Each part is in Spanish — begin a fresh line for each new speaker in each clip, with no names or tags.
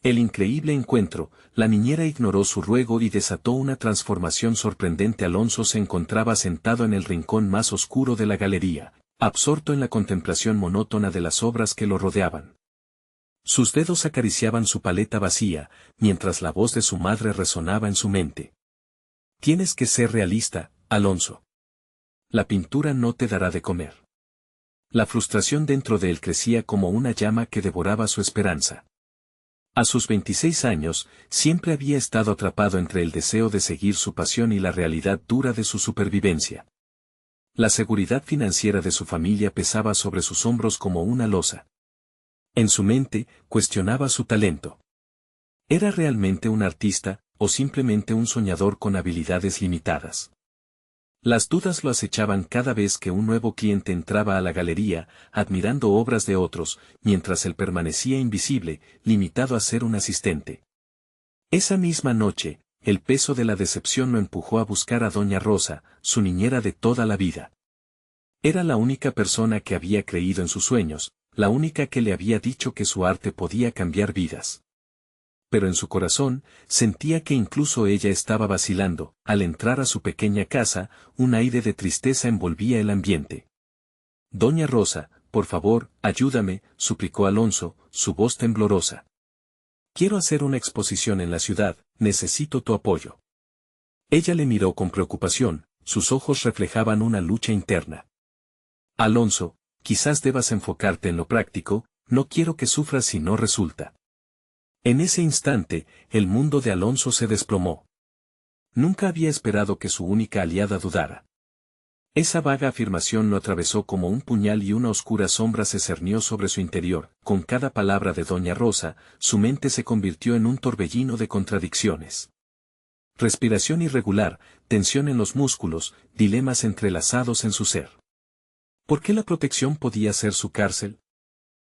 El increíble encuentro, la niñera ignoró su ruego y desató una transformación sorprendente. Alonso se encontraba sentado en el rincón más oscuro de la galería, absorto en la contemplación monótona de las obras que lo rodeaban. Sus dedos acariciaban su paleta vacía, mientras la voz de su madre resonaba en su mente. Tienes que ser realista, Alonso. La pintura no te dará de comer. La frustración dentro de él crecía como una llama que devoraba su esperanza. A sus 26 años, siempre había estado atrapado entre el deseo de seguir su pasión y la realidad dura de su supervivencia. La seguridad financiera de su familia pesaba sobre sus hombros como una losa. En su mente, cuestionaba su talento. ¿Era realmente un artista, o simplemente un soñador con habilidades limitadas? Las dudas lo acechaban cada vez que un nuevo cliente entraba a la galería, admirando obras de otros, mientras él permanecía invisible, limitado a ser un asistente. Esa misma noche, el peso de la decepción lo empujó a buscar a Doña Rosa, su niñera de toda la vida. Era la única persona que había creído en sus sueños, la única que le había dicho que su arte podía cambiar vidas. Pero en su corazón, sentía que incluso ella estaba vacilando. Al entrar a su pequeña casa, un aire de tristeza envolvía el ambiente. Doña Rosa, por favor, ayúdame, suplicó Alonso, su voz temblorosa. Quiero hacer una exposición en la ciudad, necesito tu apoyo. Ella le miró con preocupación, sus ojos reflejaban una lucha interna. Alonso, quizás debas enfocarte en lo práctico, no quiero que sufras si no resulta. En ese instante, el mundo de Alonso se desplomó. Nunca había esperado que su única aliada dudara. Esa vaga afirmación lo atravesó como un puñal y una oscura sombra se cernió sobre su interior. Con cada palabra de Doña Rosa, su mente se convirtió en un torbellino de contradicciones. Respiración irregular, tensión en los músculos, dilemas entrelazados en su ser. ¿Por qué la protección podía ser su cárcel?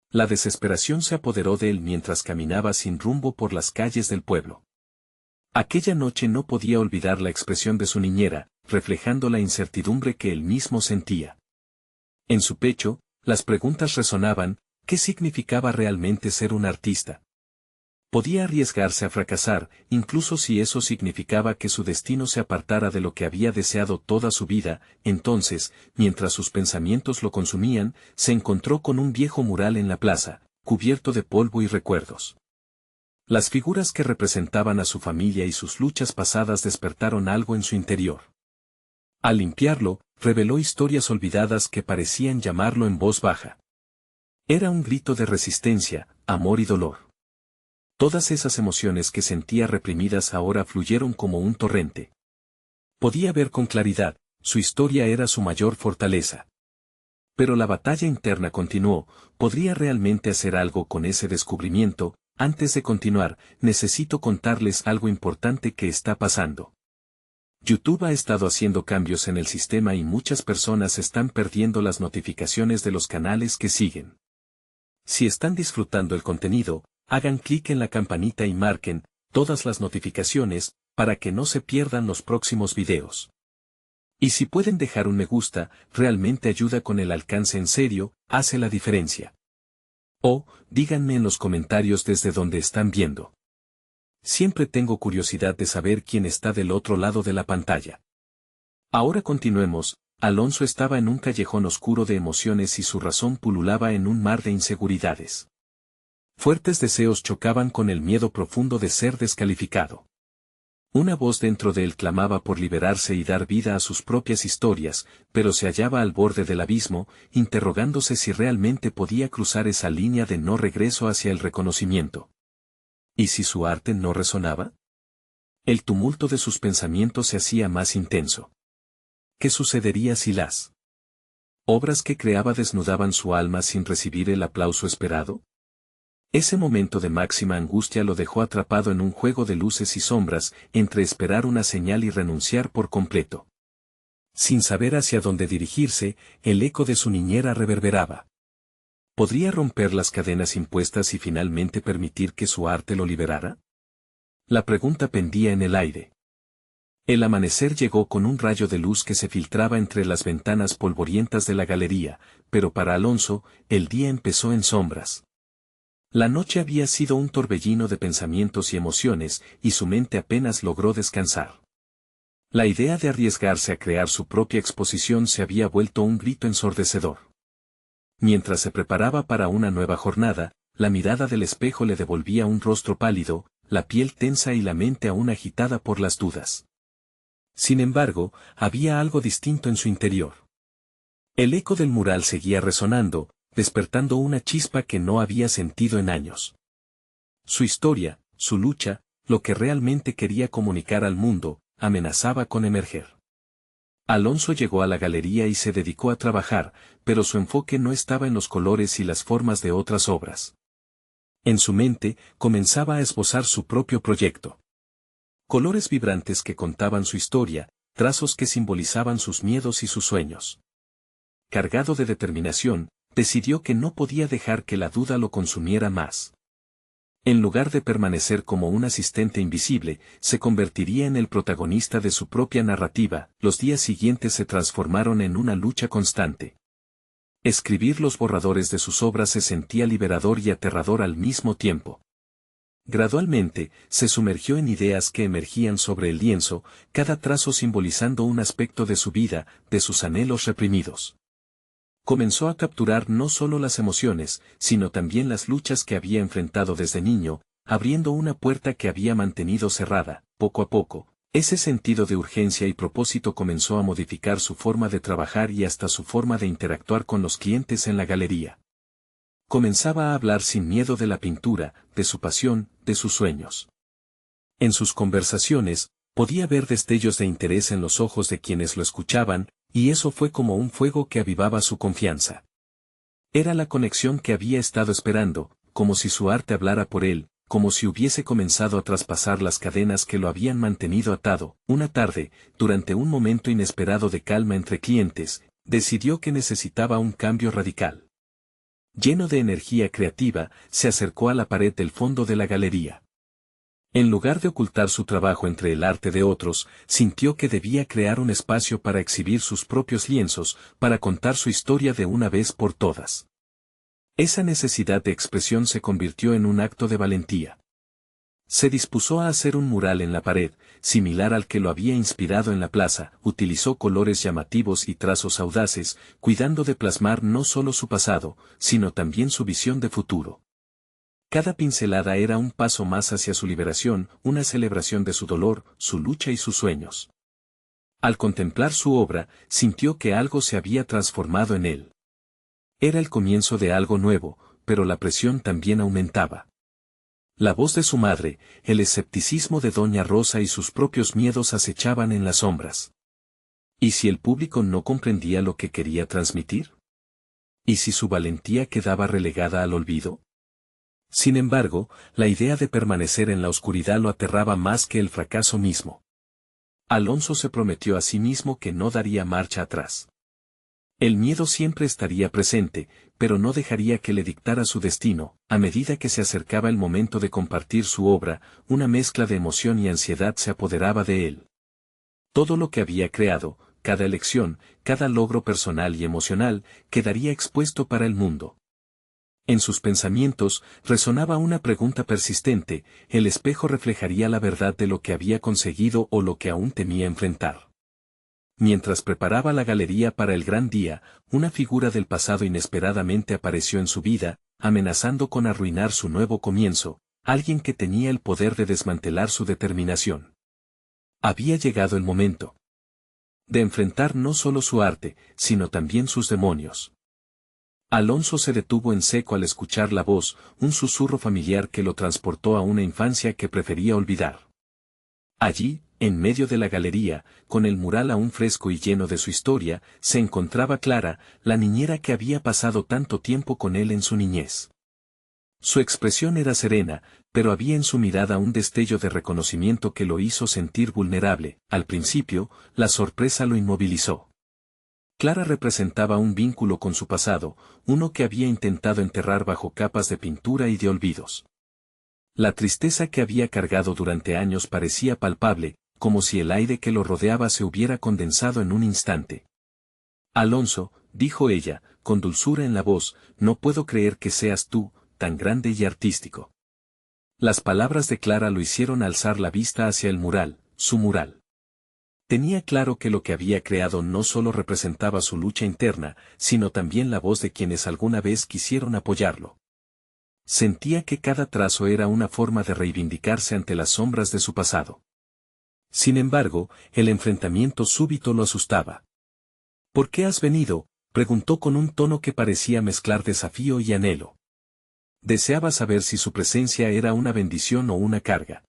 La desesperación se apoderó de él mientras caminaba sin rumbo por las calles del pueblo. Aquella noche no podía olvidar la expresión de su niñera, reflejando la incertidumbre que él mismo sentía. En su pecho, las preguntas resonaban: ¿qué significaba realmente ser un artista? Podía arriesgarse a fracasar, incluso si eso significaba que su destino se apartara de lo que había deseado toda su vida. Entonces, mientras sus pensamientos lo consumían, se encontró con un viejo mural en la plaza, cubierto de polvo y recuerdos. Las figuras que representaban a su familia y sus luchas pasadas despertaron algo en su interior. Al limpiarlo, reveló historias olvidadas que parecían llamarlo en voz baja. Era un grito de resistencia, amor y dolor. Todas esas emociones que sentía reprimidas ahora fluyeron como un torrente. Podía ver con claridad, su historia era su mayor fortaleza. Pero la batalla interna continuó. ¿Podría realmente hacer algo con ese descubrimiento? Antes de continuar, necesito contarles algo importante que está pasando. YouTube ha estado haciendo cambios en el sistema y muchas personas están perdiendo las notificaciones de los canales que siguen. Si están disfrutando el contenido, hagan clic en la campanita y marquen todas las notificaciones para que no se pierdan los próximos videos. Y si pueden dejar un me gusta, realmente ayuda con el alcance. En serio, hace la diferencia. O, díganme en los comentarios desde donde están viendo. Siempre tengo curiosidad de saber quién está del otro lado de la pantalla. Ahora continuemos. Alonso estaba en un callejón oscuro de emociones y su razón pululaba en un mar de inseguridades. Fuertes deseos chocaban con el miedo profundo de ser descalificado. Una voz dentro de él clamaba por liberarse y dar vida a sus propias historias, pero se hallaba al borde del abismo, interrogándose si realmente podía cruzar esa línea de no regreso hacia el reconocimiento. ¿Y si su arte no resonaba? El tumulto de sus pensamientos se hacía más intenso. ¿Qué sucedería si las obras que creaba desnudaban su alma sin recibir el aplauso esperado? Ese momento de máxima angustia lo dejó atrapado en un juego de luces y sombras, entre esperar una señal y renunciar por completo. Sin saber hacia dónde dirigirse, el eco de su niñera reverberaba. ¿Podría romper las cadenas impuestas y finalmente permitir que su arte lo liberara? La pregunta pendía en el aire. El amanecer llegó con un rayo de luz que se filtraba entre las ventanas polvorientas de la galería, pero para Alonso, el día empezó en sombras. La noche había sido un torbellino de pensamientos y emociones, y su mente apenas logró descansar. La idea de arriesgarse a crear su propia exposición se había vuelto un grito ensordecedor. Mientras se preparaba para una nueva jornada, la mirada del espejo le devolvía un rostro pálido, la piel tensa y la mente aún agitada por las dudas. Sin embargo, había algo distinto en su interior. El eco del mural seguía resonando, despertando una chispa que no había sentido en años. Su historia, su lucha, lo que realmente quería comunicar al mundo, amenazaba con emerger. Alonso llegó a la galería y se dedicó a trabajar, pero su enfoque no estaba en los colores y las formas de otras obras. En su mente, comenzaba a esbozar su propio proyecto. Colores vibrantes que contaban su historia, trazos que simbolizaban sus miedos y sus sueños. Cargado de determinación, decidió que no podía dejar que la duda lo consumiera más. En lugar de permanecer como un asistente invisible, se convertiría en el protagonista de su propia narrativa. Los días siguientes se transformaron en una lucha constante. Escribir los borradores de sus obras se sentía liberador y aterrador al mismo tiempo. Gradualmente, se sumergió en ideas que emergían sobre el lienzo, cada trazo simbolizando un aspecto de su vida, de sus anhelos reprimidos. Comenzó a capturar no solo las emociones, sino también las luchas que había enfrentado desde niño, abriendo una puerta que había mantenido cerrada. Poco a poco, ese sentido de urgencia y propósito comenzó a modificar su forma de trabajar y hasta su forma de interactuar con los clientes en la galería. Comenzaba a hablar sin miedo de la pintura, de su pasión, de sus sueños. En sus conversaciones, podía ver destellos de interés en los ojos de quienes lo escuchaban, y eso fue como un fuego que avivaba su confianza. Era la conexión que había estado esperando, como si su arte hablara por él, como si hubiese comenzado a traspasar las cadenas que lo habían mantenido atado. Una tarde, durante un momento inesperado de calma entre clientes, decidió que necesitaba un cambio radical. Lleno de energía creativa, se acercó a la pared del fondo de la galería. En lugar de ocultar su trabajo entre el arte de otros, sintió que debía crear un espacio para exhibir sus propios lienzos, para contar su historia de una vez por todas. Esa necesidad de expresión se convirtió en un acto de valentía. Se dispuso a hacer un mural en la pared, similar al que lo había inspirado en la plaza, utilizó colores llamativos y trazos audaces, cuidando de plasmar no solo su pasado, sino también su visión de futuro. Cada pincelada era un paso más hacia su liberación, una celebración de su dolor, su lucha y sus sueños. Al contemplar su obra, sintió que algo se había transformado en él. Era el comienzo de algo nuevo, pero la presión también aumentaba. La voz de su madre, el escepticismo de Doña Rosa y sus propios miedos acechaban en las sombras. ¿Y si el público no comprendía lo que quería transmitir? ¿Y si su valentía quedaba relegada al olvido? Sin embargo, la idea de permanecer en la oscuridad lo aterraba más que el fracaso mismo. Alonso se prometió a sí mismo que no daría marcha atrás. El miedo siempre estaría presente, pero no dejaría que le dictara su destino. A medida que se acercaba el momento de compartir su obra, una mezcla de emoción y ansiedad se apoderaba de él. Todo lo que había creado, cada elección, cada logro personal y emocional, quedaría expuesto para el mundo. En sus pensamientos resonaba una pregunta persistente: ¿el espejo reflejaría la verdad de lo que había conseguido o lo que aún temía enfrentar? Mientras preparaba la galería para el gran día, una figura del pasado inesperadamente apareció en su vida, amenazando con arruinar su nuevo comienzo, alguien que tenía el poder de desmantelar su determinación. Había llegado el momento de enfrentar no solo su arte, sino también sus demonios. Alonso se detuvo en seco al escuchar la voz, un susurro familiar que lo transportó a una infancia que prefería olvidar. Allí, en medio de la galería, con el mural aún fresco y lleno de su historia, se encontraba Clara, la niñera que había pasado tanto tiempo con él en su niñez. Su expresión era serena, pero había en su mirada un destello de reconocimiento que lo hizo sentir vulnerable. Al principio, la sorpresa lo inmovilizó. Clara representaba un vínculo con su pasado, uno que había intentado enterrar bajo capas de pintura y de olvidos. La tristeza que había cargado durante años parecía palpable, como si el aire que lo rodeaba se hubiera condensado en un instante. Alonso, dijo ella, con dulzura en la voz, no puedo creer que seas tú, tan grande y artístico. Las palabras de Clara lo hicieron alzar la vista hacia el mural, su mural. Tenía claro que lo que había creado no solo representaba su lucha interna, sino también la voz de quienes alguna vez quisieron apoyarlo. Sentía que cada trazo era una forma de reivindicarse ante las sombras de su pasado. Sin embargo, el enfrentamiento súbito lo asustaba. ¿Por qué has venido?, preguntó con un tono que parecía mezclar desafío y anhelo. Deseaba saber si su presencia era una bendición o una carga.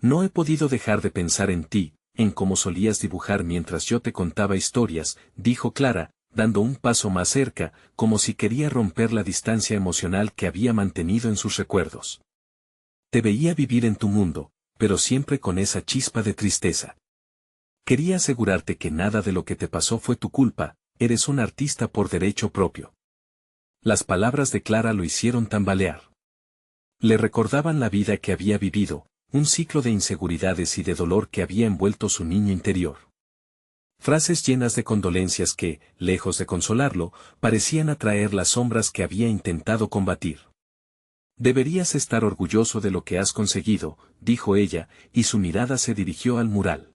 No he podido dejar de pensar en ti, en cómo solías dibujar mientras yo te contaba historias, dijo Clara, dando un paso más cerca, como si quería romper la distancia emocional que había mantenido en sus recuerdos. Te veía vivir en tu mundo, pero siempre con esa chispa de tristeza. Quería asegurarte que nada de lo que te pasó fue tu culpa, eres un artista por derecho propio. Las palabras de Clara lo hicieron tambalear. Le recordaban la vida que había vivido, un ciclo de inseguridades y de dolor que había envuelto su niño interior. Frases llenas de condolencias que, lejos de consolarlo, parecían atraer las sombras que había intentado combatir. Deberías estar orgulloso de lo que has conseguido, dijo ella, y su mirada se dirigió al mural.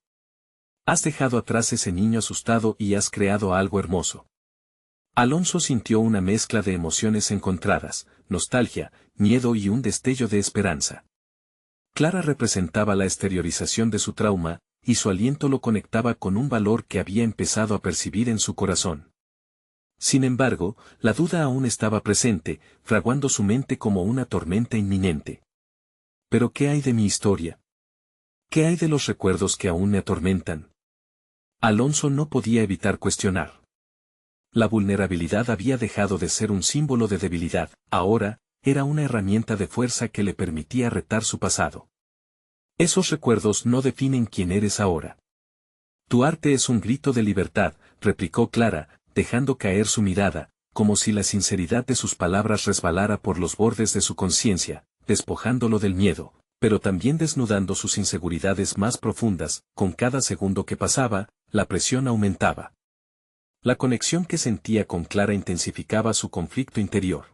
Has dejado atrás ese niño asustado y has creado algo hermoso. Alonso sintió una mezcla de emociones encontradas, nostalgia, miedo y un destello de esperanza. Clara representaba la exteriorización de su trauma, y su aliento lo conectaba con un valor que había empezado a percibir en su corazón. Sin embargo, la duda aún estaba presente, fraguando su mente como una tormenta inminente. ¿Pero qué hay de mi historia? ¿Qué hay de los recuerdos que aún me atormentan? Alonso no podía evitar cuestionar. La vulnerabilidad había dejado de ser un símbolo de debilidad, ahora, era una herramienta de fuerza que le permitía retar su pasado. Esos recuerdos no definen quién eres ahora. Tu arte es un grito de libertad, replicó Clara, dejando caer su mirada, como si la sinceridad de sus palabras resbalara por los bordes de su conciencia, despojándolo del miedo, pero también desnudando sus inseguridades más profundas. Con cada segundo que pasaba, la presión aumentaba. La conexión que sentía con Clara intensificaba su conflicto interior.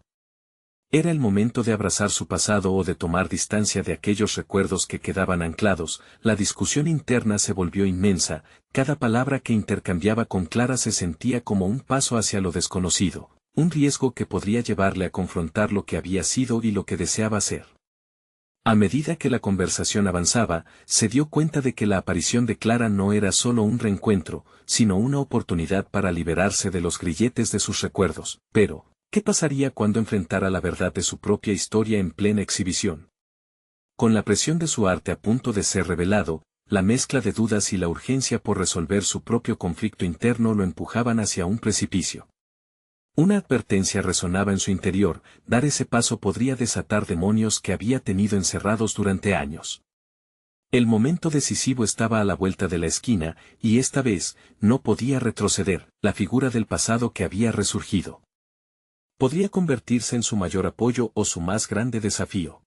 Era el momento de abrazar su pasado o de tomar distancia de aquellos recuerdos que quedaban anclados. La discusión interna se volvió inmensa, cada palabra que intercambiaba con Clara se sentía como un paso hacia lo desconocido, un riesgo que podría llevarle a confrontar lo que había sido y lo que deseaba ser. A medida que la conversación avanzaba, se dio cuenta de que la aparición de Clara no era solo un reencuentro, sino una oportunidad para liberarse de los grilletes de sus recuerdos. Pero, ¿qué pasaría cuando enfrentara la verdad de su propia historia en plena exhibición? Con la presión de su arte a punto de ser revelado, la mezcla de dudas y la urgencia por resolver su propio conflicto interno lo empujaban hacia un precipicio. Una advertencia resonaba en su interior: dar ese paso podría desatar demonios que había tenido encerrados durante años. El momento decisivo estaba a la vuelta de la esquina, y esta vez, no podía retroceder. La figura del pasado que había resurgido podría convertirse en su mayor apoyo o su más grande desafío.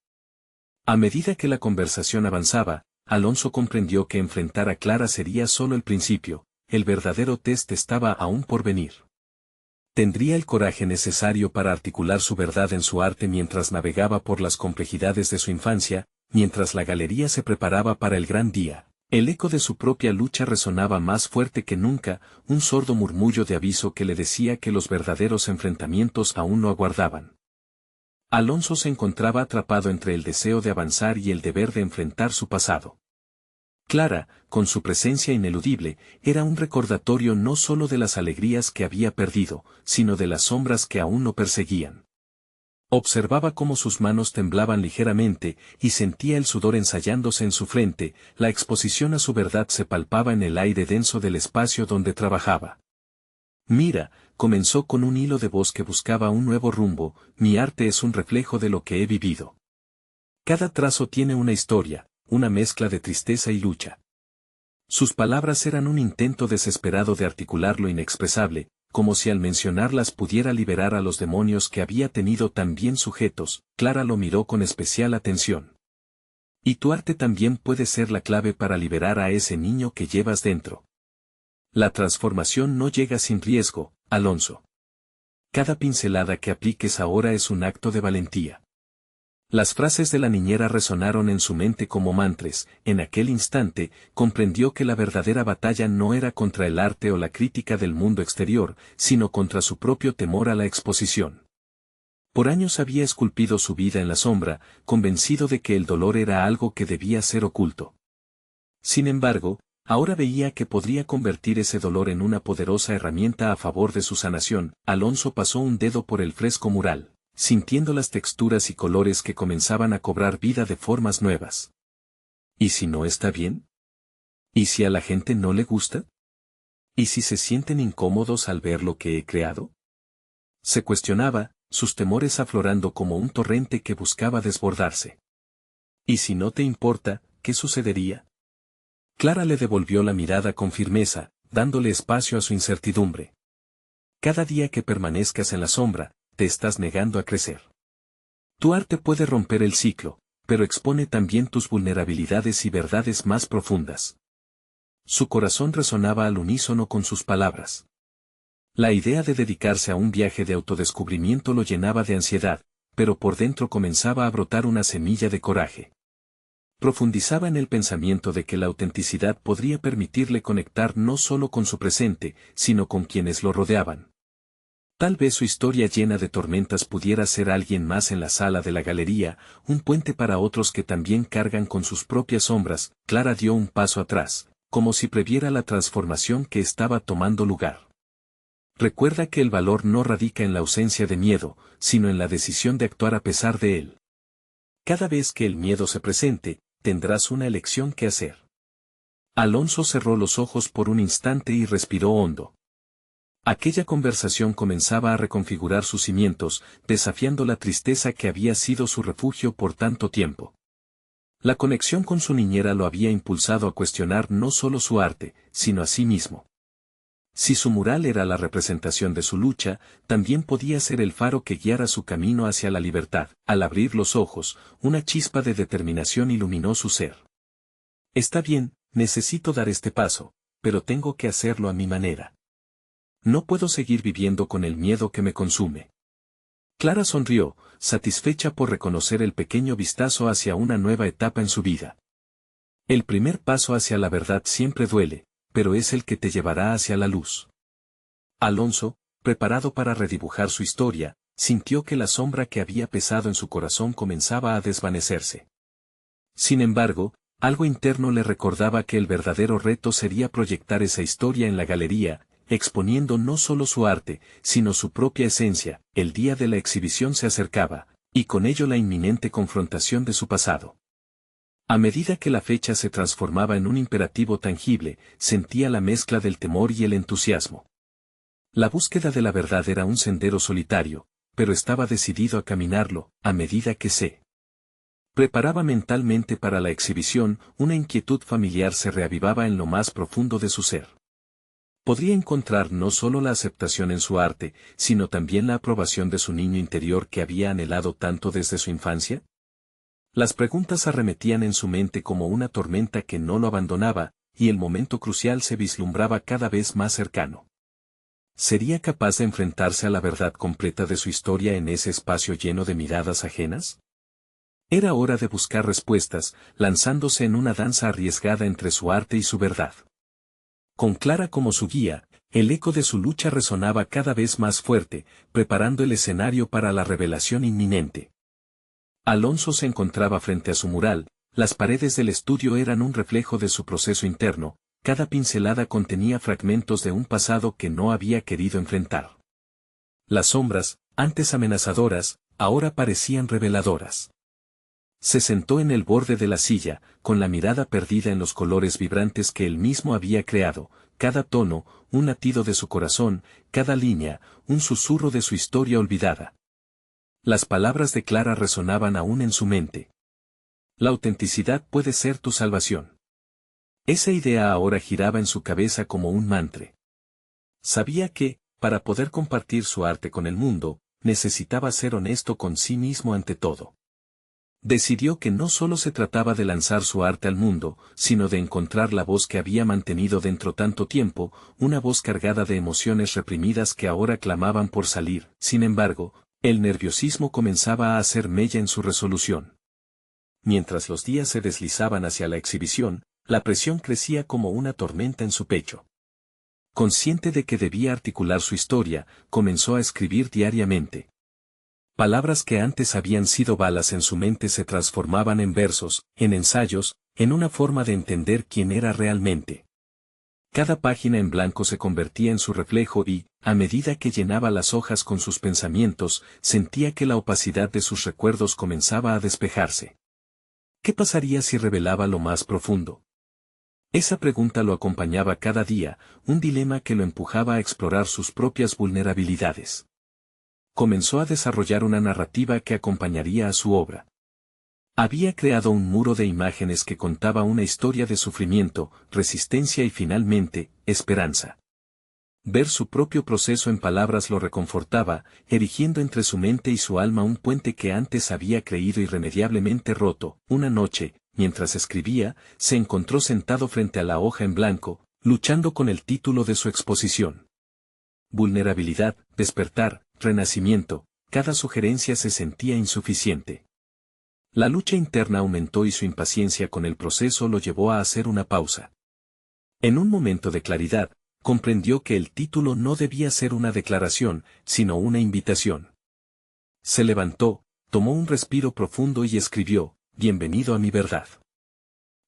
A medida que la conversación avanzaba, Alonso comprendió que enfrentar a Clara sería solo el principio, el verdadero test estaba aún por venir. ¿Tendría el coraje necesario para articular su verdad en su arte mientras navegaba por las complejidades de su infancia, mientras la galería se preparaba para el gran día? El eco de su propia lucha resonaba más fuerte que nunca, un sordo murmullo de aviso que le decía que los verdaderos enfrentamientos aún lo aguardaban. Alonso se encontraba atrapado entre el deseo de avanzar y el deber de enfrentar su pasado. Clara, con su presencia ineludible, era un recordatorio no solo de las alegrías que había perdido, sino de las sombras que aún lo perseguían. Observaba cómo sus manos temblaban ligeramente, y sentía el sudor ensayándose en su frente. La exposición a su verdad se palpaba en el aire denso del espacio donde trabajaba. Mira, comenzó con un hilo de voz que buscaba un nuevo rumbo: mi arte es un reflejo de lo que he vivido. Cada trazo tiene una historia, una mezcla de tristeza y lucha. Sus palabras eran un intento desesperado de articular lo inexpresable, como si al mencionarlas pudiera liberar a los demonios que había tenido tan bien sujetos. Clara lo miró con especial atención. Y tu arte también puede ser la clave para liberar a ese niño que llevas dentro. La transformación no llega sin riesgo, Alonso. Cada pincelada que apliques ahora es un acto de valentía. Las frases de la niñera resonaron en su mente como mantras. En aquel instante, comprendió que la verdadera batalla no era contra el arte o la crítica del mundo exterior, sino contra su propio temor a la exposición. Por años había esculpido su vida en la sombra, convencido de que el dolor era algo que debía ser oculto. Sin embargo, ahora veía que podría convertir ese dolor en una poderosa herramienta a favor de su sanación. Alonso pasó un dedo por el fresco mural, sintiendo las texturas y colores que comenzaban a cobrar vida de formas nuevas. ¿Y si no está bien? ¿Y si a la gente no le gusta? ¿Y si se sienten incómodos al ver lo que he creado? Se cuestionaba, sus temores aflorando como un torrente que buscaba desbordarse. ¿Y si no te importa, qué sucedería? Clara le devolvió la mirada con firmeza, dándole espacio a su incertidumbre. Cada día que permanezcas en la sombra, te estás negando a crecer. Tu arte puede romper el ciclo, pero expone también tus vulnerabilidades y verdades más profundas. Su corazón resonaba al unísono con sus palabras. La idea de dedicarse a un viaje de autodescubrimiento lo llenaba de ansiedad, pero por dentro comenzaba a brotar una semilla de coraje. Profundizaba en el pensamiento de que la autenticidad podría permitirle conectar no solo con su presente, sino con quienes lo rodeaban. Tal vez su historia llena de tormentas pudiera ser alguien más en la sala de la galería, un puente para otros que también cargan con sus propias sombras. Clara dio un paso atrás, como si previera la transformación que estaba tomando lugar. Recuerda que el valor no radica en la ausencia de miedo, sino en la decisión de actuar a pesar de él. Cada vez que el miedo se presente, tendrás una elección que hacer. Alonso cerró los ojos por un instante y respiró hondo. Aquella conversación comenzaba a reconfigurar sus cimientos, desafiando la tristeza que había sido su refugio por tanto tiempo. La conexión con su niñera lo había impulsado a cuestionar no solo su arte, sino a sí mismo. Si su mural era la representación de su lucha, también podía ser el faro que guiara su camino hacia la libertad. Al abrir los ojos, una chispa de determinación iluminó su ser. Está bien, necesito dar este paso, pero tengo que hacerlo a mi manera. No puedo seguir viviendo con el miedo que me consume. Clara sonrió, satisfecha por reconocer el pequeño vistazo hacia una nueva etapa en su vida. El primer paso hacia la verdad siempre duele, pero es el que te llevará hacia la luz. Alonso, preparado para redibujar su historia, sintió que la sombra que había pesado en su corazón comenzaba a desvanecerse. Sin embargo, algo interno le recordaba que el verdadero reto sería proyectar esa historia en la galería, exponiendo no solo su arte, sino su propia esencia. El día de la exhibición se acercaba, y con ello la inminente confrontación de su pasado. A medida que la fecha se transformaba en un imperativo tangible, sentía la mezcla del temor y el entusiasmo. La búsqueda de la verdad era un sendero solitario, pero estaba decidido a caminarlo. A medida que se preparaba mentalmente para la exhibición, una inquietud familiar se reavivaba en lo más profundo de su ser. ¿Podría encontrar no solo la aceptación en su arte, sino también la aprobación de su niño interior que había anhelado tanto desde su infancia? Las preguntas arremetían en su mente como una tormenta que no lo abandonaba, y el momento crucial se vislumbraba cada vez más cercano. ¿Sería capaz de enfrentarse a la verdad completa de su historia en ese espacio lleno de miradas ajenas? Era hora de buscar respuestas, lanzándose en una danza arriesgada entre su arte y su verdad. Con Clara como su guía, el eco de su lucha resonaba cada vez más fuerte, preparando el escenario para la revelación inminente. Alonso se encontraba frente a su mural, las paredes del estudio eran un reflejo de su proceso interno, cada pincelada contenía fragmentos de un pasado que no había querido enfrentar. Las sombras, antes amenazadoras, ahora parecían reveladoras. Se sentó en el borde de la silla, con la mirada perdida en los colores vibrantes que él mismo había creado, cada tono, un latido de su corazón, cada línea, un susurro de su historia olvidada. Las palabras de Clara resonaban aún en su mente. La autenticidad puede ser tu salvación. Esa idea ahora giraba en su cabeza como un mantra. Sabía que, para poder compartir su arte con el mundo, necesitaba ser honesto con sí mismo ante todo. Decidió que no solo se trataba de lanzar su arte al mundo, sino de encontrar la voz que había mantenido dentro tanto tiempo, una voz cargada de emociones reprimidas que ahora clamaban por salir. Sin embargo, El nerviosismo comenzaba a hacer mella en su resolución. Mientras los días se deslizaban hacia la exhibición, la presión crecía como una tormenta en su pecho. Consciente de que debía articular su historia, comenzó a escribir diariamente. Palabras que antes habían sido balas en su mente se transformaban en versos, en ensayos, en una forma de entender quién era realmente. Cada página en blanco se convertía en su reflejo y, a medida que llenaba las hojas con sus pensamientos, sentía que la opacidad de sus recuerdos comenzaba a despejarse. ¿Qué pasaría si revelaba lo más profundo? Esa pregunta lo acompañaba cada día, un dilema que lo empujaba a explorar sus propias vulnerabilidades. Comenzó a desarrollar una narrativa que acompañaría a su obra. Había creado un muro de imágenes que contaba una historia de sufrimiento, resistencia y finalmente, esperanza. Ver su propio proceso en palabras lo reconfortaba, erigiendo entre su mente y su alma un puente que antes había creído irremediablemente roto. Una noche, mientras escribía, se encontró sentado frente a la hoja en blanco, luchando con el título de su exposición. Vulnerabilidad, despertar, renacimiento, cada sugerencia se sentía insuficiente. La lucha interna aumentó y su impaciencia con el proceso lo llevó a hacer una pausa. En un momento de claridad, comprendió que el título no debía ser una declaración, sino una invitación. Se levantó, tomó un respiro profundo y escribió, «Bienvenido a mi verdad».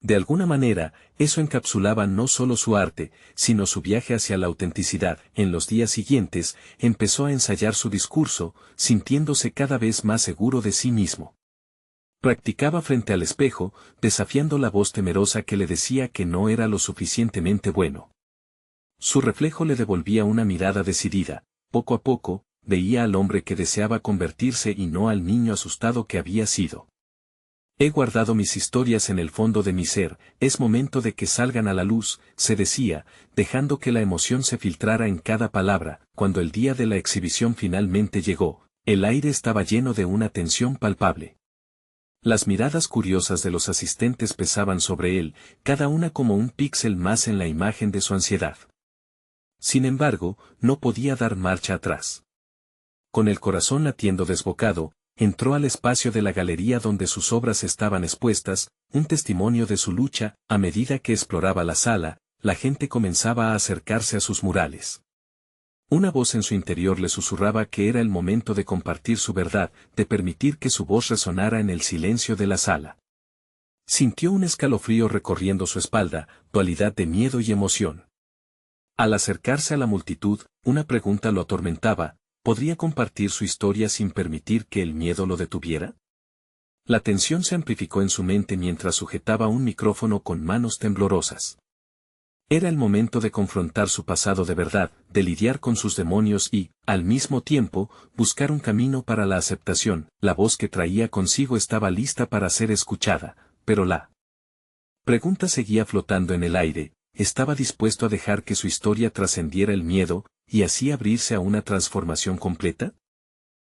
De alguna manera, eso encapsulaba no solo su arte, sino su viaje hacia la autenticidad. En los días siguientes, empezó a ensayar su discurso, sintiéndose cada vez más seguro de sí mismo. Practicaba frente al espejo, desafiando la voz temerosa que le decía que no era lo suficientemente bueno. Su reflejo le devolvía una mirada decidida. Poco a poco, veía al hombre que deseaba convertirse y no al niño asustado que había sido. He guardado mis historias en el fondo de mi ser, es momento de que salgan a la luz, se decía, dejando que la emoción se filtrara en cada palabra. Cuando el día de la exhibición finalmente llegó, el aire estaba lleno de una tensión palpable. Las miradas curiosas de los asistentes pesaban sobre él, cada una como un píxel más en la imagen de su ansiedad. Sin embargo, no podía dar marcha atrás. Con el corazón latiendo desbocado, entró al espacio de la galería donde sus obras estaban expuestas, un testimonio de su lucha. A medida que exploraba la sala, la gente comenzaba a acercarse a sus murales. Una voz en su interior le susurraba que era el momento de compartir su verdad, de permitir que su voz resonara en el silencio de la sala. Sintió un escalofrío recorriendo su espalda, dualidad de miedo y emoción. Al acercarse a la multitud, una pregunta lo atormentaba: ¿podría compartir su historia sin permitir que el miedo lo detuviera? La tensión se amplificó en su mente mientras sujetaba un micrófono con manos temblorosas. Era el momento de confrontar su pasado de verdad, de lidiar con sus demonios y, al mismo tiempo, buscar un camino para la aceptación. La voz que traía consigo estaba lista para ser escuchada, pero la pregunta seguía flotando en el aire: ¿estaba dispuesto a dejar que su historia trascendiera el miedo, y así abrirse a una transformación completa?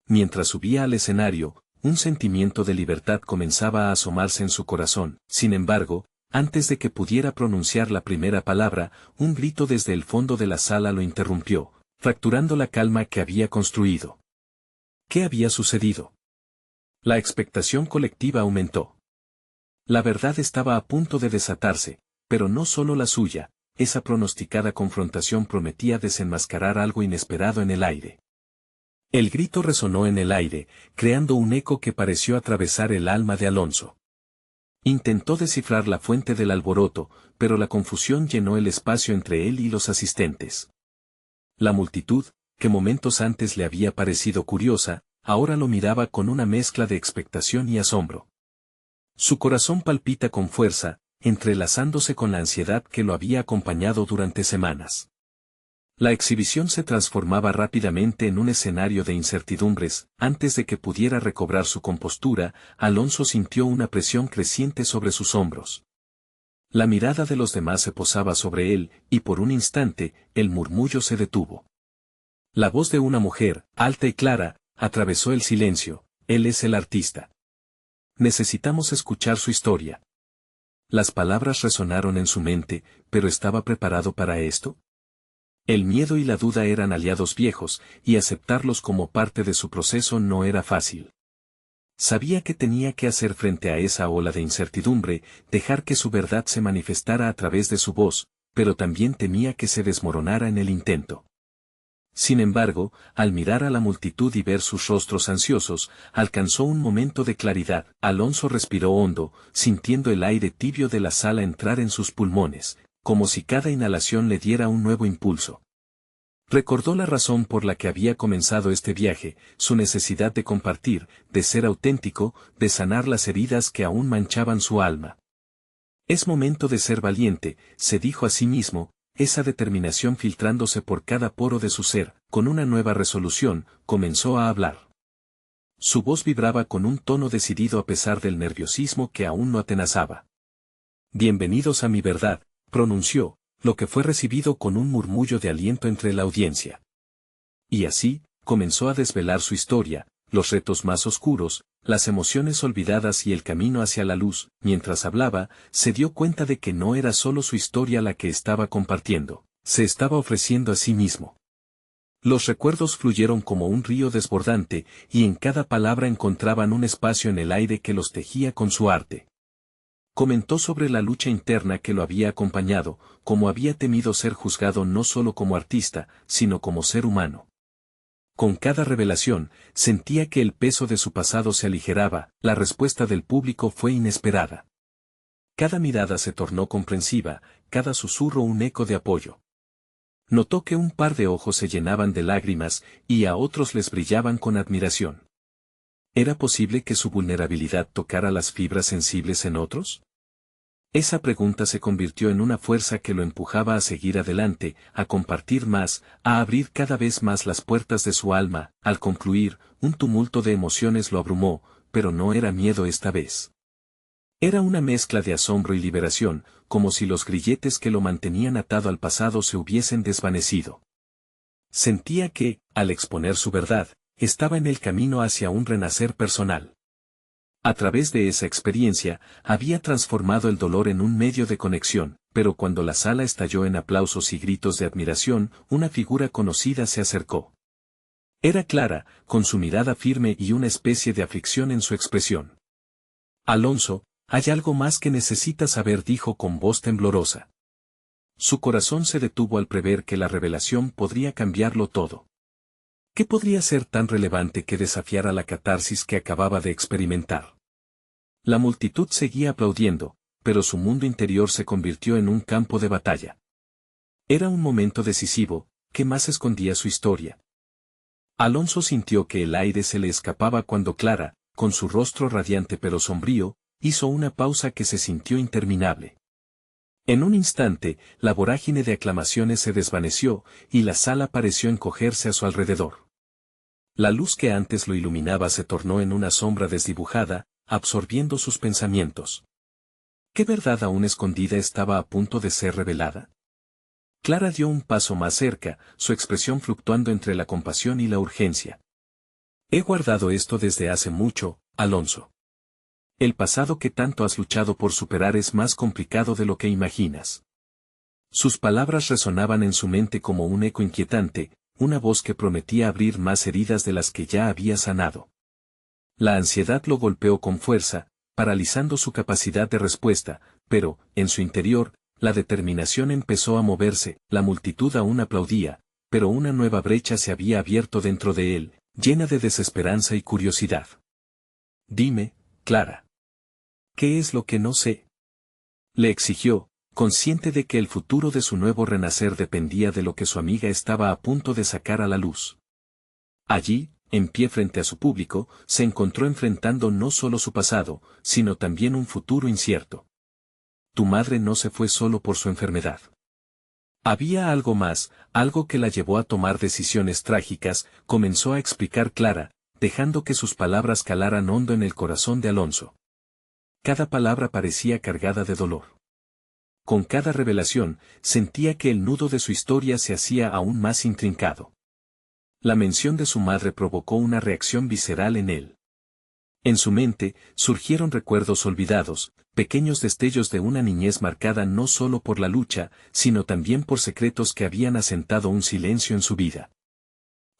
Mientras subía al escenario, un sentimiento de libertad comenzaba a asomarse en su corazón. Sin embargo, antes de que pudiera pronunciar la primera palabra, un grito desde el fondo de la sala lo interrumpió, fracturando la calma que había construido. ¿Qué había sucedido? La expectación colectiva aumentó. La verdad estaba a punto de desatarse, pero no solo la suya. Esa pronosticada confrontación prometía desenmascarar algo inesperado en el aire. El grito resonó en el aire, creando un eco que pareció atravesar el alma de Alonso. Intentó descifrar la fuente del alboroto, pero la confusión llenó el espacio entre él y los asistentes. La multitud, que momentos antes le había parecido curiosa, ahora lo miraba con una mezcla de expectación y asombro. Su corazón palpita con fuerza, entrelazándose con la ansiedad que lo había acompañado durante semanas. La exhibición se transformaba rápidamente en un escenario de incertidumbres. Antes de que pudiera recobrar su compostura, Alonso sintió una presión creciente sobre sus hombros. La mirada de los demás se posaba sobre él, y por un instante, el murmullo se detuvo. La voz de una mujer, alta y clara, atravesó el silencio: «Él es el artista. Necesitamos escuchar su historia». Las palabras resonaron en su mente, pero ¿estaba preparado para esto? El miedo y la duda eran aliados viejos, y aceptarlos como parte de su proceso no era fácil. Sabía que tenía que hacer frente a esa ola de incertidumbre, dejar que su verdad se manifestara a través de su voz, pero también temía que se desmoronara en el intento. Sin embargo, al mirar a la multitud y ver sus rostros ansiosos, alcanzó un momento de claridad. Alonso respiró hondo, sintiendo el aire tibio de la sala entrar en sus pulmones, como si cada inhalación le diera un nuevo impulso. Recordó la razón por la que había comenzado este viaje, su necesidad de compartir, de ser auténtico, de sanar las heridas que aún manchaban su alma. Es momento de ser valiente, se dijo a sí mismo, esa determinación filtrándose por cada poro de su ser. Con una nueva resolución, comenzó a hablar. Su voz vibraba con un tono decidido a pesar del nerviosismo que aún lo atenazaba. Bienvenidos a mi verdad, pronunció, lo que fue recibido con un murmullo de aliento entre la audiencia. Y así, comenzó a desvelar su historia, los retos más oscuros, las emociones olvidadas y el camino hacia la luz. Mientras hablaba, se dio cuenta de que no era solo su historia la que estaba compartiendo, se estaba ofreciendo a sí mismo. Los recuerdos fluyeron como un río desbordante, y en cada palabra encontraban un espacio en el aire que los tejía con su arte. Comentó sobre la lucha interna que lo había acompañado, cómo había temido ser juzgado no solo como artista, sino como ser humano. Con cada revelación, sentía que el peso de su pasado se aligeraba. La respuesta del público fue inesperada. Cada mirada se tornó comprensiva, cada susurro un eco de apoyo. Notó que un par de ojos se llenaban de lágrimas, y a otros les brillaban con admiración. ¿Era posible que su vulnerabilidad tocara las fibras sensibles en otros? Esa pregunta se convirtió en una fuerza que lo empujaba a seguir adelante, a compartir más, a abrir cada vez más las puertas de su alma. Al concluir, un tumulto de emociones lo abrumó, pero no era miedo esta vez. Era una mezcla de asombro y liberación, como si los grilletes que lo mantenían atado al pasado se hubiesen desvanecido. Sentía que, al exponer su verdad, estaba en el camino hacia un renacer personal. A través de esa experiencia, había transformado el dolor en un medio de conexión, pero cuando la sala estalló en aplausos y gritos de admiración, una figura conocida se acercó. Era Clara, con su mirada firme y una especie de aflicción en su expresión. Alonso, hay algo más que necesitas saber, dijo con voz temblorosa. Su corazón se detuvo al prever que la revelación podría cambiarlo todo. ¿Qué podría ser tan relevante que desafiara la catarsis que acababa de experimentar? La multitud seguía aplaudiendo, pero su mundo interior se convirtió en un campo de batalla. Era un momento decisivo. ¿Qué más escondía su historia? Alonso sintió que el aire se le escapaba cuando Clara, con su rostro radiante pero sombrío, hizo una pausa que se sintió interminable. En un instante, la vorágine de aclamaciones se desvaneció, y la sala pareció encogerse a su alrededor. La luz que antes lo iluminaba se tornó en una sombra desdibujada, absorbiendo sus pensamientos. ¿Qué verdad aún escondida estaba a punto de ser revelada? Clara dio un paso más cerca, su expresión fluctuando entre la compasión y la urgencia. He guardado esto desde hace mucho, Alonso. El pasado que tanto has luchado por superar es más complicado de lo que imaginas. Sus palabras resonaban en su mente como un eco inquietante, una voz que prometía abrir más heridas de las que ya había sanado. La ansiedad lo golpeó con fuerza, paralizando su capacidad de respuesta, pero, en su interior, la determinación empezó a moverse. La multitud aún aplaudía, pero una nueva brecha se había abierto dentro de él, llena de desesperanza y curiosidad. Dime, Clara. ¿Qué es lo que no sé? Le exigió, consciente de que el futuro de su nuevo renacer dependía de lo que su amiga estaba a punto de sacar a la luz. Allí, en pie frente a su público, se encontró enfrentando no solo su pasado, sino también un futuro incierto. Tu madre no se fue solo por su enfermedad. Había algo más, algo que la llevó a tomar decisiones trágicas, comenzó a explicar Clara, dejando que sus palabras calaran hondo en el corazón de Alonso. Cada palabra parecía cargada de dolor. Con cada revelación, sentía que el nudo de su historia se hacía aún más intrincado. La mención de su madre provocó una reacción visceral en él. En su mente, surgieron recuerdos olvidados, pequeños destellos de una niñez marcada no solo por la lucha, sino también por secretos que habían asentado un silencio en su vida.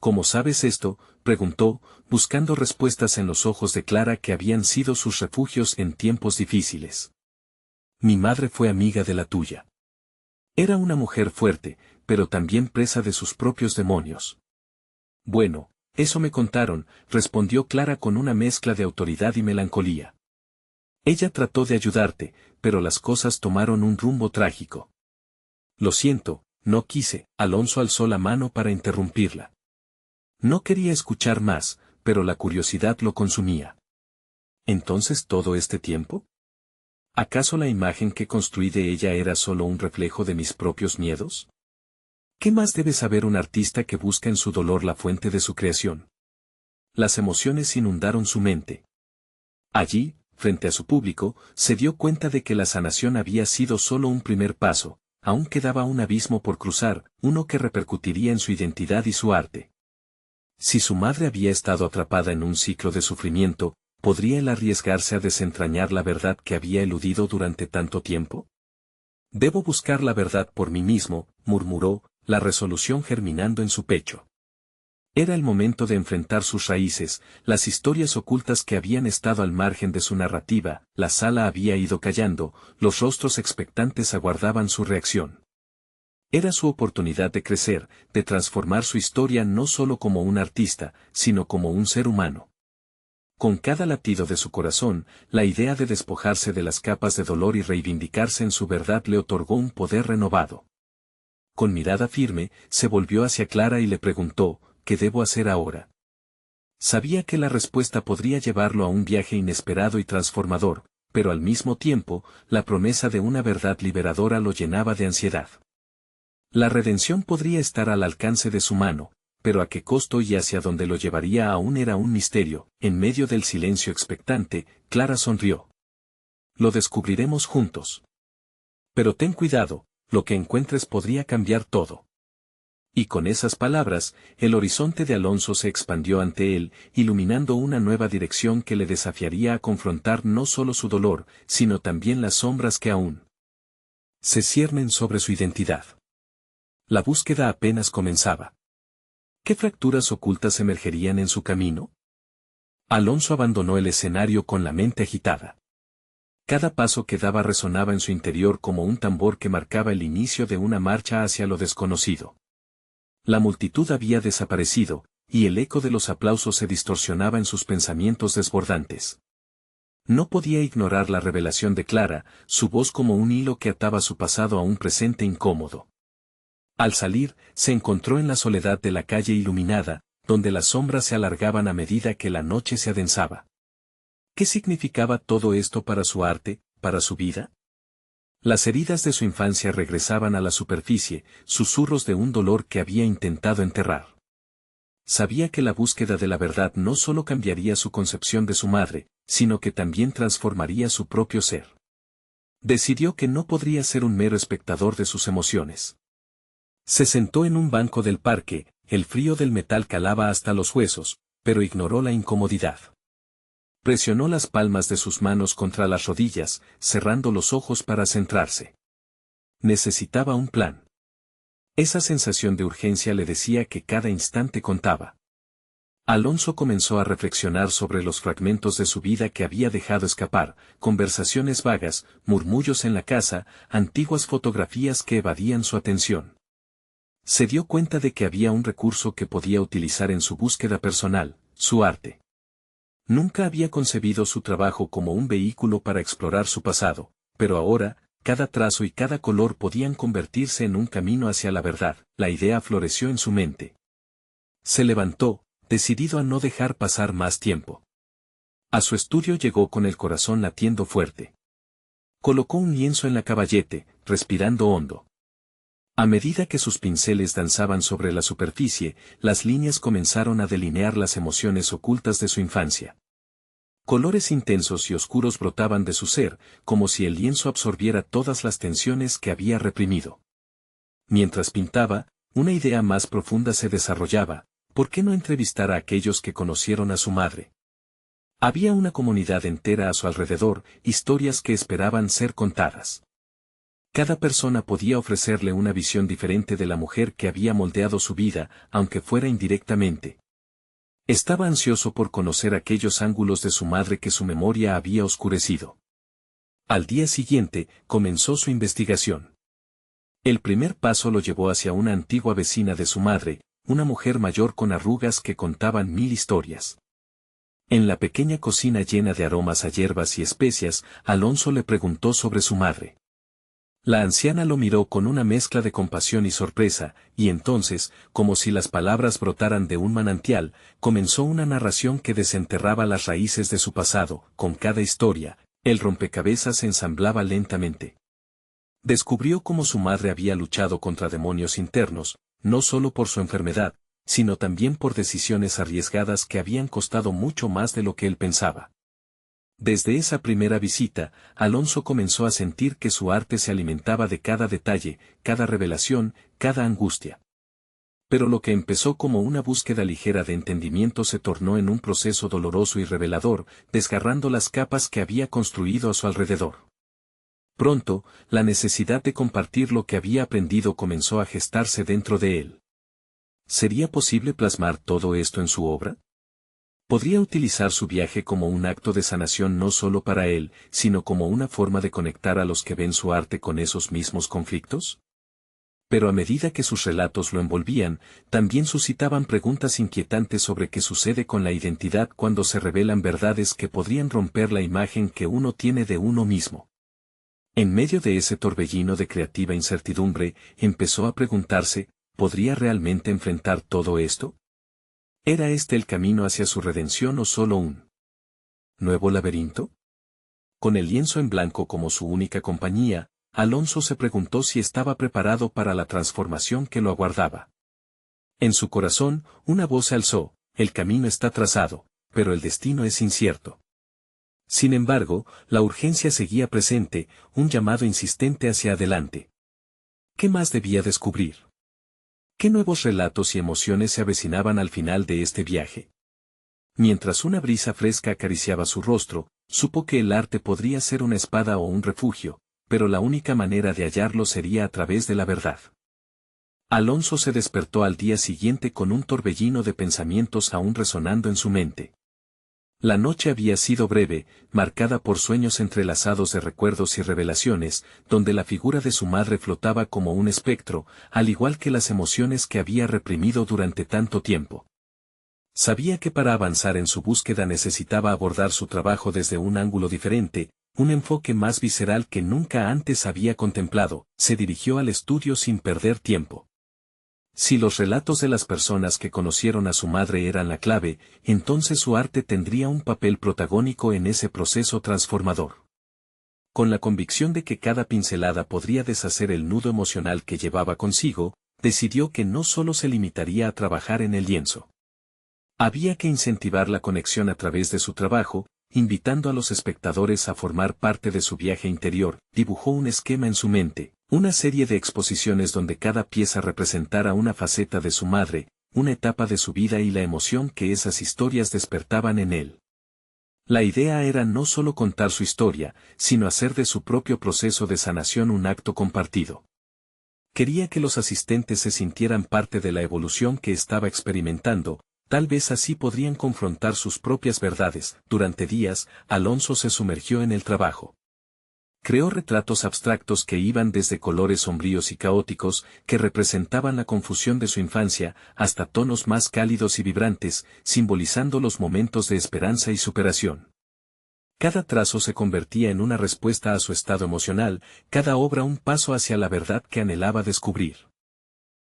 ¿Cómo sabes esto?, preguntó, buscando respuestas en los ojos de Clara que habían sido sus refugios en tiempos difíciles. Mi madre fue amiga de la tuya. Era una mujer fuerte, pero también presa de sus propios demonios. Bueno, eso me contaron, respondió Clara con una mezcla de autoridad y melancolía. Ella trató de ayudarte, pero las cosas tomaron un rumbo trágico. Lo siento, no quise. Alonso alzó la mano para interrumpirla. No quería escuchar más, pero la curiosidad lo consumía. ¿Entonces todo este tiempo? ¿Acaso la imagen que construí de ella era solo un reflejo de mis propios miedos? ¿Qué más debe saber un artista que busca en su dolor la fuente de su creación? Las emociones inundaron su mente. Allí, frente a su público, se dio cuenta de que la sanación había sido solo un primer paso, aún quedaba un abismo por cruzar, uno que repercutiría en su identidad y su arte. Si su madre había estado atrapada en un ciclo de sufrimiento, ¿podría él arriesgarse a desentrañar la verdad que había eludido durante tanto tiempo? Debo buscar la verdad por mí mismo, murmuró, la resolución germinando en su pecho. Era el momento de enfrentar sus raíces, las historias ocultas que habían estado al margen de su narrativa. La sala había ido callando, los rostros expectantes aguardaban su reacción. Era su oportunidad de crecer, de transformar su historia no solo como un artista, sino como un ser humano. Con cada latido de su corazón, la idea de despojarse de las capas de dolor y reivindicarse en su verdad le otorgó un poder renovado. Con mirada firme, se volvió hacia Clara y le preguntó, ¿qué debo hacer ahora? Sabía que la respuesta podría llevarlo a un viaje inesperado y transformador, pero al mismo tiempo, la promesa de una verdad liberadora lo llenaba de ansiedad. La redención podría estar al alcance de su mano, pero a qué costo y hacia dónde lo llevaría aún era un misterio. En medio del silencio expectante, Clara sonrió. Lo descubriremos juntos. Pero ten cuidado, lo que encuentres podría cambiar todo. Y con esas palabras, el horizonte de Alonso se expandió ante él, iluminando una nueva dirección que le desafiaría a confrontar no solo su dolor, sino también las sombras que aún se ciernen sobre su identidad. La búsqueda apenas comenzaba. ¿Qué fracturas ocultas emergerían en su camino? Alonso abandonó el escenario con la mente agitada. Cada paso que daba resonaba en su interior como un tambor que marcaba el inicio de una marcha hacia lo desconocido. La multitud había desaparecido, y el eco de los aplausos se distorsionaba en sus pensamientos desbordantes. No podía ignorar la revelación de Clara, su voz como un hilo que ataba su pasado a un presente incómodo. Al salir, se encontró en la soledad de la calle iluminada, donde las sombras se alargaban a medida que la noche se adensaba. ¿Qué significaba todo esto para su arte, para su vida? Las heridas de su infancia regresaban a la superficie, susurros de un dolor que había intentado enterrar. Sabía que la búsqueda de la verdad no solo cambiaría su concepción de su madre, sino que también transformaría su propio ser. Decidió que no podría ser un mero espectador de sus emociones. Se sentó en un banco del parque, el frío del metal calaba hasta los huesos, pero ignoró la incomodidad. Presionó las palmas de sus manos contra las rodillas, cerrando los ojos para centrarse. Necesitaba un plan. Esa sensación de urgencia le decía que cada instante contaba. Alonso comenzó a reflexionar sobre los fragmentos de su vida que había dejado escapar, conversaciones vagas, murmullos en la casa, antiguas fotografías que evadían su atención. Se dio cuenta de que había un recurso que podía utilizar en su búsqueda personal, su arte. Nunca había concebido su trabajo como un vehículo para explorar su pasado, pero ahora, cada trazo y cada color podían convertirse en un camino hacia la verdad. La idea floreció en su mente. Se levantó, decidido a no dejar pasar más tiempo. A su estudio llegó con el corazón latiendo fuerte. Colocó un lienzo en la caballete, respirando hondo. A medida que sus pinceles danzaban sobre la superficie, las líneas comenzaron a delinear las emociones ocultas de su infancia. Colores intensos y oscuros brotaban de su ser, como si el lienzo absorbiera todas las tensiones que había reprimido. Mientras pintaba, una idea más profunda se desarrollaba: ¿por qué no entrevistar a aquellos que conocieron a su madre? Había una comunidad entera a su alrededor, historias que esperaban ser contadas. Cada persona podía ofrecerle una visión diferente de la mujer que había moldeado su vida, aunque fuera indirectamente. Estaba ansioso por conocer aquellos ángulos de su madre que su memoria había oscurecido. Al día siguiente, comenzó su investigación. El primer paso lo llevó hacia una antigua vecina de su madre, una mujer mayor con arrugas que contaban 1000 historias. En la pequeña cocina llena de aromas a hierbas y especias, Alonso le preguntó sobre su madre. La anciana lo miró con una mezcla de compasión y sorpresa, y entonces, como si las palabras brotaran de un manantial, comenzó una narración que desenterraba las raíces de su pasado. Con cada historia, el rompecabezas se ensamblaba lentamente. Descubrió cómo su madre había luchado contra demonios internos, no solo por su enfermedad, sino también por decisiones arriesgadas que habían costado mucho más de lo que él pensaba. Desde esa primera visita, Alonso comenzó a sentir que su arte se alimentaba de cada detalle, cada revelación, cada angustia. Pero lo que empezó como una búsqueda ligera de entendimiento se tornó en un proceso doloroso y revelador, desgarrando las capas que había construido a su alrededor. Pronto, la necesidad de compartir lo que había aprendido comenzó a gestarse dentro de él. ¿Sería posible plasmar todo esto en su obra? ¿Podría utilizar su viaje como un acto de sanación no solo para él, sino como una forma de conectar a los que ven su arte con esos mismos conflictos? Pero a medida que sus relatos lo envolvían, también suscitaban preguntas inquietantes sobre qué sucede con la identidad cuando se revelan verdades que podrían romper la imagen que uno tiene de uno mismo. En medio de ese torbellino de creativa incertidumbre, empezó a preguntarse, ¿podría realmente enfrentar todo esto? ¿Era este el camino hacia su redención o solo un nuevo laberinto? Con el lienzo en blanco como su única compañía, Alonso se preguntó si estaba preparado para la transformación que lo aguardaba. En su corazón, una voz se alzó, el camino está trazado, pero el destino es incierto. Sin embargo, la urgencia seguía presente, un llamado insistente hacia adelante. ¿Qué más debía descubrir? ¿Qué nuevos relatos y emociones se avecinaban al final de este viaje? Mientras una brisa fresca acariciaba su rostro, supo que el arte podría ser una espada o un refugio, pero la única manera de hallarlo sería a través de la verdad. Alonso se despertó al día siguiente con un torbellino de pensamientos aún resonando en su mente. La noche había sido breve, marcada por sueños entrelazados de recuerdos y revelaciones, donde la figura de su madre flotaba como un espectro, al igual que las emociones que había reprimido durante tanto tiempo. Sabía que para avanzar en su búsqueda necesitaba abordar su trabajo desde un ángulo diferente, un enfoque más visceral que nunca antes había contemplado. Se dirigió al estudio sin perder tiempo. Si los relatos de las personas que conocieron a su madre eran la clave, entonces su arte tendría un papel protagónico en ese proceso transformador. Con la convicción de que cada pincelada podría deshacer el nudo emocional que llevaba consigo, decidió que no solo se limitaría a trabajar en el lienzo. Había que incentivar la conexión a través de su trabajo, invitando a los espectadores a formar parte de su viaje interior. Dibujó un esquema en su mente, una serie de exposiciones donde cada pieza representara una faceta de su madre, una etapa de su vida y la emoción que esas historias despertaban en él. La idea era no solo contar su historia, sino hacer de su propio proceso de sanación un acto compartido. Quería que los asistentes se sintieran parte de la evolución que estaba experimentando. Tal vez así podrían confrontar sus propias verdades. Durante días, Alonso se sumergió en el trabajo. Creó retratos abstractos que iban desde colores sombríos y caóticos, que representaban la confusión de su infancia, hasta tonos más cálidos y vibrantes, simbolizando los momentos de esperanza y superación. Cada trazo se convertía en una respuesta a su estado emocional, cada obra un paso hacia la verdad que anhelaba descubrir.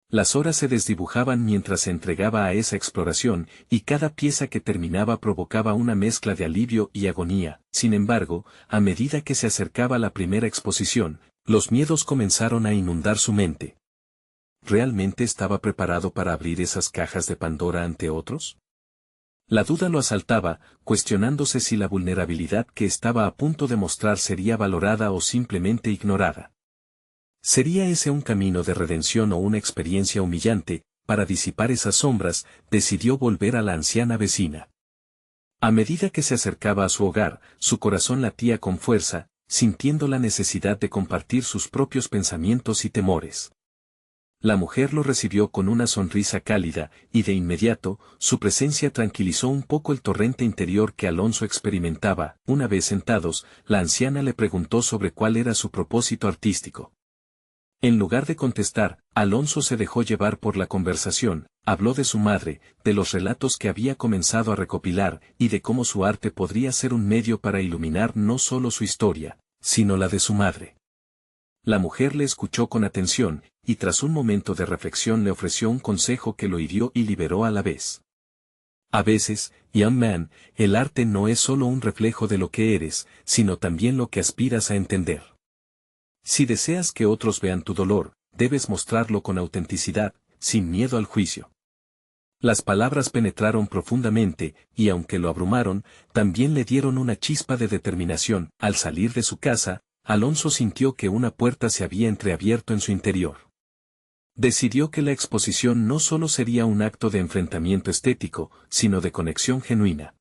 Las horas se desdibujaban mientras se entregaba a esa exploración, y cada pieza que terminaba provocaba una mezcla de alivio y agonía. Sin embargo, a medida que se acercaba la primera exposición, los miedos comenzaron a inundar su mente. ¿Realmente estaba preparado para abrir esas cajas de Pandora ante otros? La duda lo asaltaba, cuestionándose si la vulnerabilidad que estaba a punto de mostrar sería valorada o simplemente ignorada. ¿Sería ese un camino de redención o una experiencia humillante? Para disipar esas sombras, decidió volver a la anciana vecina. A medida que se acercaba a su hogar, su corazón latía con fuerza, sintiendo la necesidad de compartir sus propios pensamientos y temores. La mujer lo recibió con una sonrisa cálida, y de inmediato, su presencia tranquilizó un poco el torrente interior que Alonso experimentaba. Una vez sentados, la anciana le preguntó sobre cuál era su propósito artístico. En lugar de contestar, Alonso se dejó llevar por la conversación, habló de su madre, de los relatos que había comenzado a recopilar, y de cómo su arte podría ser un medio para iluminar no solo su historia, sino la de su madre. La mujer le escuchó con atención, y tras un momento de reflexión le ofreció un consejo que lo hirió y liberó a la vez. A veces, young man, el arte no es solo un reflejo de lo que eres, sino también lo que aspiras a entender. Si deseas que otros vean tu dolor, debes mostrarlo con autenticidad, sin miedo al juicio. Las palabras penetraron profundamente, y aunque lo abrumaron, también le dieron una chispa de determinación. Al salir de su casa, Alonso sintió que una puerta se había entreabierto en su interior. Decidió que la exposición no solo sería un acto de enfrentamiento estético, sino de conexión genuina.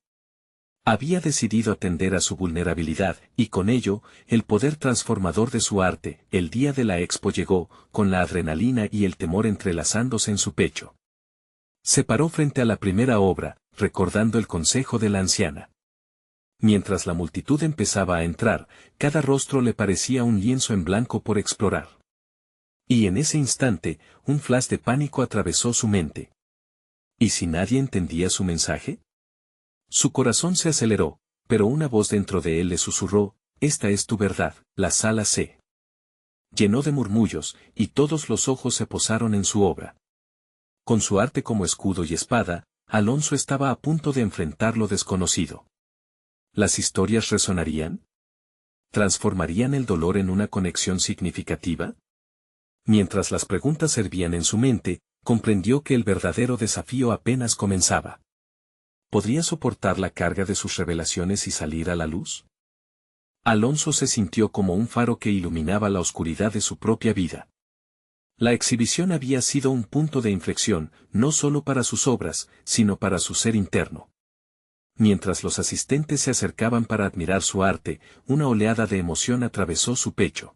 Había decidido atender a su vulnerabilidad, y con ello, el poder transformador de su arte. El día de la expo llegó, con la adrenalina y el temor entrelazándose en su pecho. Se paró frente a la primera obra, recordando el consejo de la anciana. Mientras la multitud empezaba a entrar, cada rostro le parecía un lienzo en blanco por explorar. Y en ese instante, un flash de pánico atravesó su mente. ¿Y si nadie entendía su mensaje? Su corazón se aceleró, pero una voz dentro de él le susurró: «Esta es tu verdad». La sala se llenó de murmullos, y todos los ojos se posaron en su obra. Con su arte como escudo y espada, Alonso estaba a punto de enfrentar lo desconocido. ¿Las historias resonarían? ¿Transformarían el dolor en una conexión significativa? Mientras las preguntas servían en su mente, comprendió que el verdadero desafío apenas comenzaba. ¿Podría soportar la carga de sus revelaciones y salir a la luz? Alonso se sintió como un faro que iluminaba la oscuridad de su propia vida. La exhibición había sido un punto de inflexión, no solo para sus obras, sino para su ser interno. Mientras los asistentes se acercaban para admirar su arte, una oleada de emoción atravesó su pecho.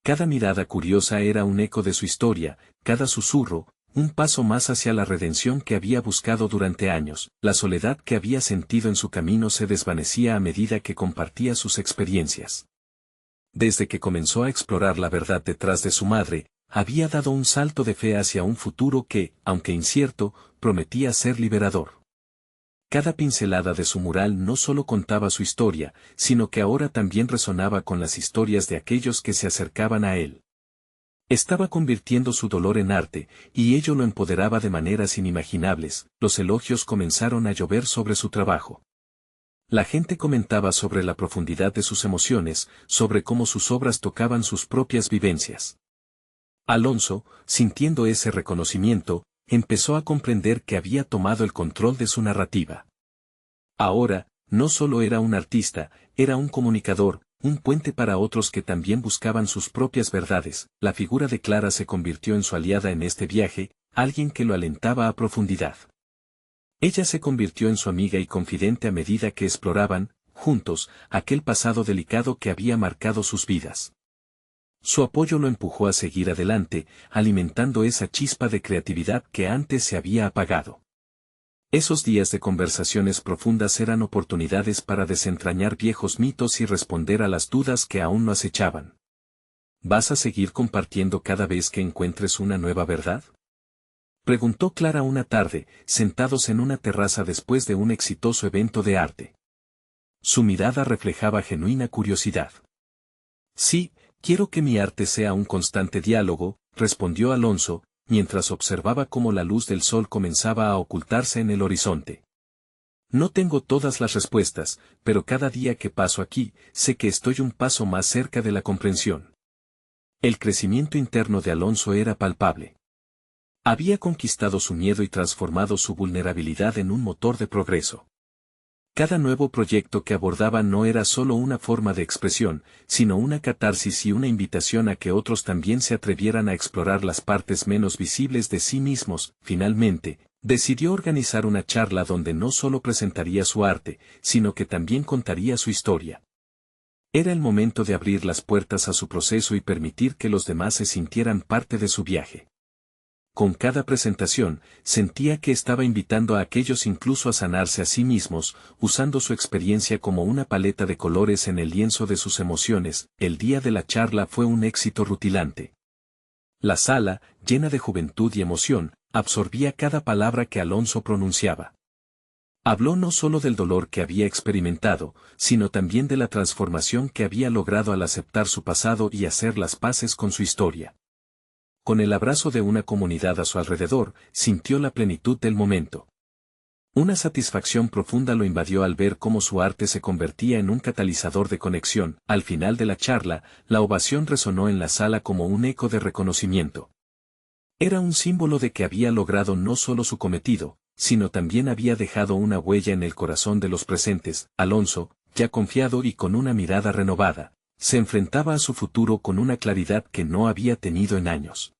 Cada mirada curiosa era un eco de su historia, cada susurro, un paso más hacia la redención que había buscado durante años. La soledad que había sentido en su camino se desvanecía a medida que compartía sus experiencias. Desde que comenzó a explorar la verdad detrás de su madre, había dado un salto de fe hacia un futuro que, aunque incierto, prometía ser liberador. Cada pincelada de su mural no solo contaba su historia, sino que ahora también resonaba con las historias de aquellos que se acercaban a él. Estaba convirtiendo su dolor en arte, y ello lo empoderaba de maneras inimaginables. Los elogios comenzaron a llover sobre su trabajo. La gente comentaba sobre la profundidad de sus emociones, sobre cómo sus obras tocaban sus propias vivencias. Alonso, sintiendo ese reconocimiento, empezó a comprender que había tomado el control de su narrativa. Ahora, no solo era un artista, era un comunicador, un puente para otros que también buscaban sus propias verdades. La figura de Clara se convirtió en su aliada en este viaje, alguien que lo alentaba a profundidad. Ella se convirtió en su amiga y confidente a medida que exploraban, juntos, aquel pasado delicado que había marcado sus vidas. Su apoyo lo empujó a seguir adelante, alimentando esa chispa de creatividad que antes se había apagado. Esos días de conversaciones profundas eran oportunidades para desentrañar viejos mitos y responder a las dudas que aún no acechaban. ¿Vas a seguir compartiendo cada vez que encuentres una nueva verdad?, preguntó Clara una tarde, sentados en una terraza después de un exitoso evento de arte. Su mirada reflejaba genuina curiosidad. Sí, quiero que mi arte sea un constante diálogo, respondió Alonso, mientras observaba cómo la luz del sol comenzaba a ocultarse en el horizonte. No tengo todas las respuestas, pero cada día que paso aquí, sé que estoy un paso más cerca de la comprensión. El crecimiento interno de Alonso era palpable. Había conquistado su miedo y transformado su vulnerabilidad en un motor de progreso. Cada nuevo proyecto que abordaba no era solo una forma de expresión, sino una catarsis y una invitación a que otros también se atrevieran a explorar las partes menos visibles de sí mismos. Finalmente, Decidió organizar una charla donde no solo presentaría su arte, sino que también contaría su historia. Era el momento de abrir las puertas a su proceso y permitir que los demás se sintieran parte de su viaje. Con cada presentación, sentía que estaba invitando a aquellos incluso a sanarse a sí mismos, usando su experiencia como una paleta de colores en el lienzo de sus emociones. El día de la charla fue un éxito rutilante. La sala, llena de juventud y emoción, absorbía cada palabra que Alonso pronunciaba. Habló no solo del dolor que había experimentado, sino también de la transformación que había logrado al aceptar su pasado y hacer las paces con su historia. Con el abrazo de una comunidad a su alrededor, sintió la plenitud del momento. Una satisfacción profunda lo invadió al ver cómo su arte se convertía en un catalizador de conexión. Al final de la charla, la ovación resonó en la sala como un eco de reconocimiento. Era un símbolo de que había logrado no solo su cometido, sino también había dejado una huella en el corazón de los presentes. Alonso, ya confiado y con una mirada renovada, se enfrentaba a su futuro con una claridad que no había tenido en años.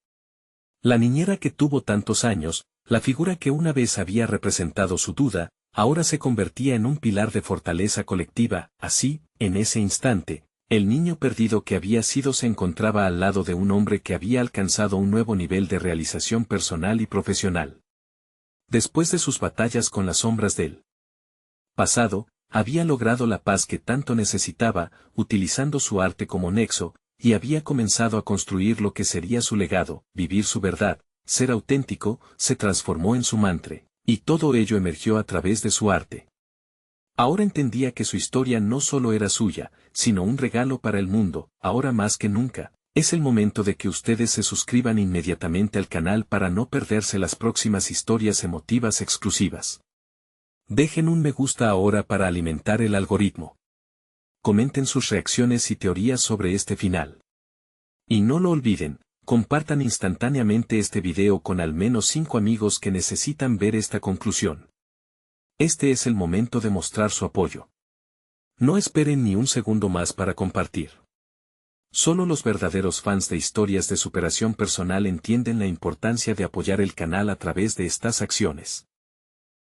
La niñera que tuvo tantos años, la figura que una vez había representado su duda, ahora se convertía en un pilar de fortaleza colectiva. Así, en ese instante, el niño perdido que había sido se encontraba al lado de un hombre que había alcanzado un nuevo nivel de realización personal y profesional. Después de sus batallas con las sombras del pasado, había logrado la paz que tanto necesitaba, utilizando su arte como nexo, y había comenzado a construir lo que sería su legado. Vivir su verdad, ser auténtico, se transformó en su mantra, y todo ello emergió a través de su arte. Ahora entendía que su historia no solo era suya, sino un regalo para el mundo. Ahora más que nunca, es el momento de que ustedes se suscriban inmediatamente al canal para no perderse las próximas historias emotivas exclusivas. Dejen un me gusta ahora para alimentar el algoritmo. Comenten sus reacciones y teorías sobre este final. Y no lo olviden, compartan instantáneamente este video con al menos 5 amigos que necesitan ver esta conclusión. Este es el momento de mostrar su apoyo. No esperen ni un segundo más para compartir. Solo los verdaderos fans de historias de superación personal entienden la importancia de apoyar el canal a través de estas acciones.